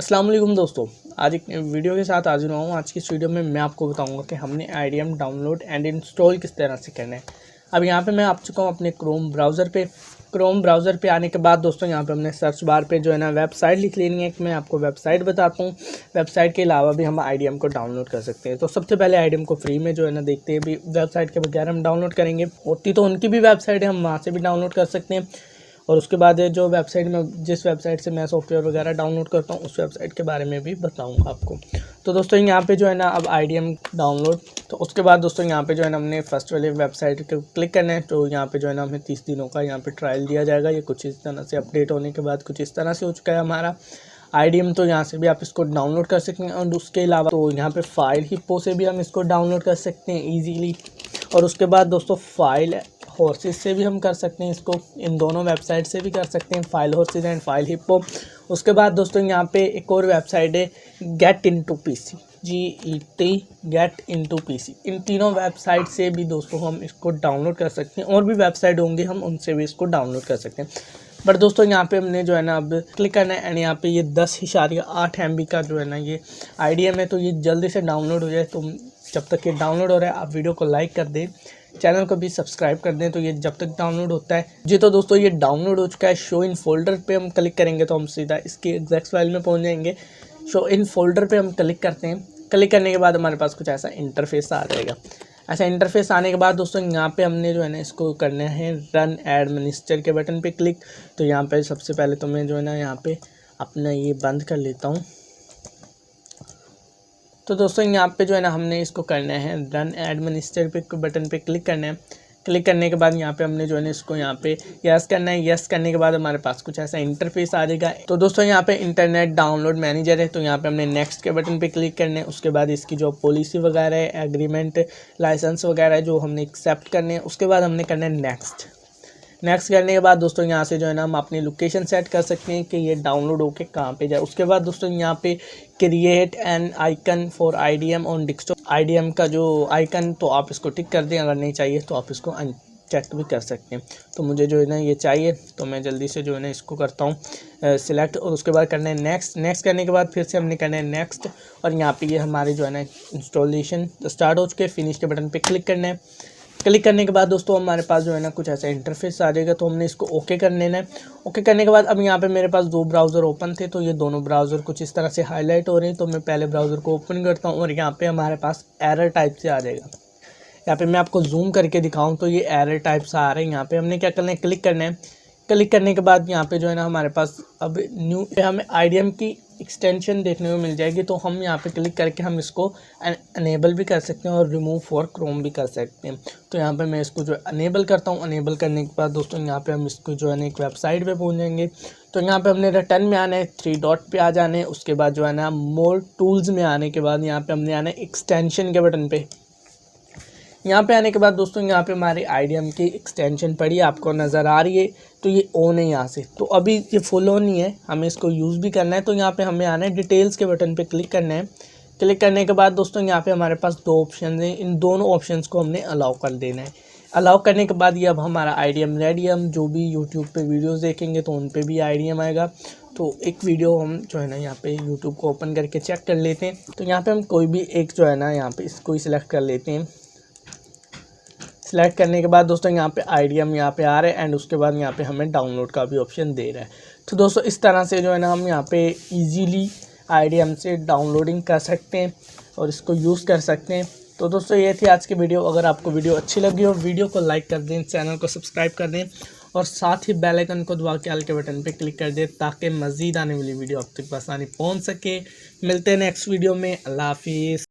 अस्सलाम वालेकुम दोस्तों, आज एक वीडियो के साथ हाजिर हुआ हूँ। आज की इस वीडियो में मैं आपको बताऊंगा कि हमने IDM डाउनलोड एंड इंस्टॉल किस तरह से करना है। अब यहाँ पे मैं आ चुका हूँ अपने क्रोम ब्राउज़र पे आने के बाद दोस्तों यहाँ पे हमने सर्च बार पे जो है ना वेबसाइट लिख लेनी है। मैं आपको वेबसाइट बताता हूँ। वेबसाइट के अलावा भी हम IDM को डाउनलोड कर सकते हैं। तो सबसे पहले IDM को फ्री में जो है ना देखते हैं। भी वेबसाइट के बगैर हम डाउनलोड करेंगे, होती तो उनकी भी वेबसाइट है, हम वहाँ से भी डाउनलोड कर सकते हैं। और उसके बाद जो वेबसाइट में जिस वेबसाइट से मैं सॉफ्टवेयर वगैरह डाउनलोड करता हूँ उस वेबसाइट के बारे में भी बताऊँगा आपको। तो दोस्तों यहाँ पे जो है ना अब IDM डाउनलोड, तो उसके बाद दोस्तों यहाँ पे जो है ना हमने फर्स्ट वाले वेबसाइट को क्लिक करना है। तो यहाँ पे जो है ना हमें 30 दिनों का यहाँ पे ट्रायल दिया जाएगा। ये कुछ इस तरह से अपडेट होने के बाद कुछ इस तरह से हो चुका है हमारा IDM। तो यहाँ से भी आप इसको डाउनलोड कर सकते हैं। और उसके अलावा तो यहाँ पे फाइल हिप्पो से भी हम इसको डाउनलोड कर सकते हैं ईजीली। और उसके बाद दोस्तों फाइल हॉर्सेस से भी हम कर सकते हैं इसको, इन दोनों वेबसाइट से भी कर सकते हैं, file horses and file hippo. उसके बाद दोस्तों यहाँ पे एक और वेबसाइट है get into PC, GET get into PC. इन तीनों वेबसाइट से भी दोस्तों हम इसको डाउनलोड कर सकते हैं। और भी वेबसाइट होंगे हम उनसे भी इसको डाउनलोड कर सकते हैं। बट दोस्तों यहाँ पे हमने जो है ना अब क्लिक करना है एंड यहाँ पे ये 10.8 MB का जो है ना ये IDM है। तो ये जल्दी से डाउनलोड हो जाए। तो जब तक ये डाउनलोड हो रहा है आप वीडियो को लाइक कर दें, चैनल को भी सब्सक्राइब कर दें। तो ये जब तक डाउनलोड होता है जी, तो दोस्तों ये डाउनलोड हो चुका है। शो इन फोल्डर पे हम क्लिक करेंगे तो हम सीधा इसके एग्जैक्ट फाइल में पहुंच जाएंगे। शो इन फोल्डर पे हम क्लिक करते हैं। क्लिक करने के बाद हमारे पास कुछ ऐसा इंटरफेस आ जाएगा। ऐसा इंटरफेस आने के बाद दोस्तों यहाँ पे हमने जो है ना इसको करना है रन एडमिनिस्टर के बटन पे क्लिक। तो यहाँ पे सबसे पहले तो मैं जो है ना यहाँ पे अपना ये बंद कर लेता हूँ। तो दोस्तों यहाँ पे जो है ना हमने इसको करना है रन एडमिनिस्टर पे बटन पे क्लिक करना है। क्लिक करने के बाद यहाँ पे हमने जो है ना इसको यहाँ पे यस करना है। यस करने के बाद हमारे पास कुछ ऐसा इंटरफेस आ जाएगा। तो दोस्तों यहाँ पे इंटरनेट डाउनलोड मैनेजर है। तो यहाँ पे हमने नेक्स्ट के बटन पे क्लिक करना है। उसके बाद इसकी जो पॉलिसी वगैरह है, एग्रीमेंट, लाइसेंस वगैरह है जो हमने एक्सेप्ट करने हैं। उसके बाद हमने करना है नेक्स्ट करने के बाद दोस्तों यहाँ से जो है ना हम अपनी लोकेशन सेट कर सकते हैं कि ये डाउनलोड होके कहाँ पे जाए। उसके बाद दोस्तों यहाँ पे create an icon for IDM on desktop, IDM का जो आइकन तो आप इसको टिक कर दें। अगर नहीं चाहिए तो आप इसको अनचेक भी कर सकते हैं। तो मुझे जो है ना ये चाहिए तो मैं जल्दी से जो है ना इसको करता हूँ सिलेक्ट। और उसके बाद करना है नेक्स्ट करने के बाद फिर से हमने करना है नेक्स्ट। और यहाँ पे ये हमारे जो है ना इंस्टॉलेशन स्टार्ट हो चुके हैं। फिनिश के बटन पे क्लिक करना है। क्लिक करने के बाद दोस्तों हमारे पास जो है ना कुछ ऐसा इंटरफेस आ जाएगा। तो हमने इसको ओके कर लेना है। ओके करने के बाद अब यहाँ पे मेरे पास 2 ब्राउज़र ओपन थे। तो ये दोनों ब्राउज़र कुछ इस तरह से हाईलाइट हो रहे हैं। तो मैं पहले ब्राउज़र को ओपन करता हूँ और यहाँ पे हमारे पास एरर टाइप से आ जाएगा। यहाँ पे मैं आपको जूम करके दिखाऊँ तो ये एरर टाइप से आ रहे हैं। यहाँ पे हमने क्या करना है, क्लिक करना है। क्लिक करने के बाद यहाँ पे जो है ना हमारे पास अब न्यू हमें IDM की एक्सटेंशन देखने को मिल जाएगी। तो हम यहाँ पे क्लिक करके हम इसको अनेबल भी कर सकते हैं और रिमूव फॉर क्रोम भी कर सकते हैं। तो यहाँ पे मैं इसको जो अनेबल करता हूँ। अनेबल करने के बाद दोस्तों यहाँ पे हम इसको जो है ना एक वेबसाइट पे पहुँच जाएंगे। तो यहाँ पे हमने रिटर्न में आना है, 3 डॉट पे आ जाना है। उसके बाद जो है ना मोर टूल्स में आने के बाद यहाँ पे हमने आना है एक्सटेंशन के बटन पे। यहाँ पे आने के बाद दोस्तों यहाँ पे हमारी IDM की एक्सटेंशन पड़ी आपको नज़र आ रही है। तो ये ऑन है यहाँ से। तो अभी ये फुल ऑन नहीं है, हमें इसको यूज़ भी करना है। तो यहाँ पे हमें आना है डिटेल्स के बटन पे क्लिक करना है। क्लिक करने के बाद दोस्तों यहाँ पे हमारे पास 2 ऑप्शन हैं। इन दोनों ऑप्शंस को हमने अलाउ कर देना है। अलाउ करने के बाद ये अब हमारा IDM रेडी है। हम जो भी यूट्यूब पे वीडियोज़ देखेंगे तो उन पर भी IDM आएगा। तो एक वीडियो हम जो है ना यहाँ पे यूट्यूब को ओपन करके चेक कर लेते हैं। तो यहाँ पे हम कोई भी एक जो है ना यहाँ पे इसको ही सिलेक्ट कर लेते हैं। सिलेक्ट करने के बाद दोस्तों यहाँ पे IDM यहाँ पे आ रहा है एंड उसके बाद यहाँ पे हमें डाउनलोड का भी ऑप्शन दे रहा है। तो दोस्तों इस तरह से जो है ना हम यहाँ पे इजीली IDM से डाउनलोडिंग कर सकते हैं और इसको यूज़ कर सकते हैं। तो दोस्तों ये थी आज की वीडियो। अगर आपको वीडियो अच्छी लगी हो वीडियो को लाइक कर दें, चैनल को सब्सक्राइब कर दें और साथ ही बेल आइकन को दबा के ऑल के बटन पे क्लिक कर दें ताकि मज़ीद आने वाली वीडियो आप तक आसानी पहुँच सके। मिलते हैं नेक्स्ट वीडियो में। अल्लाह हाफिज़।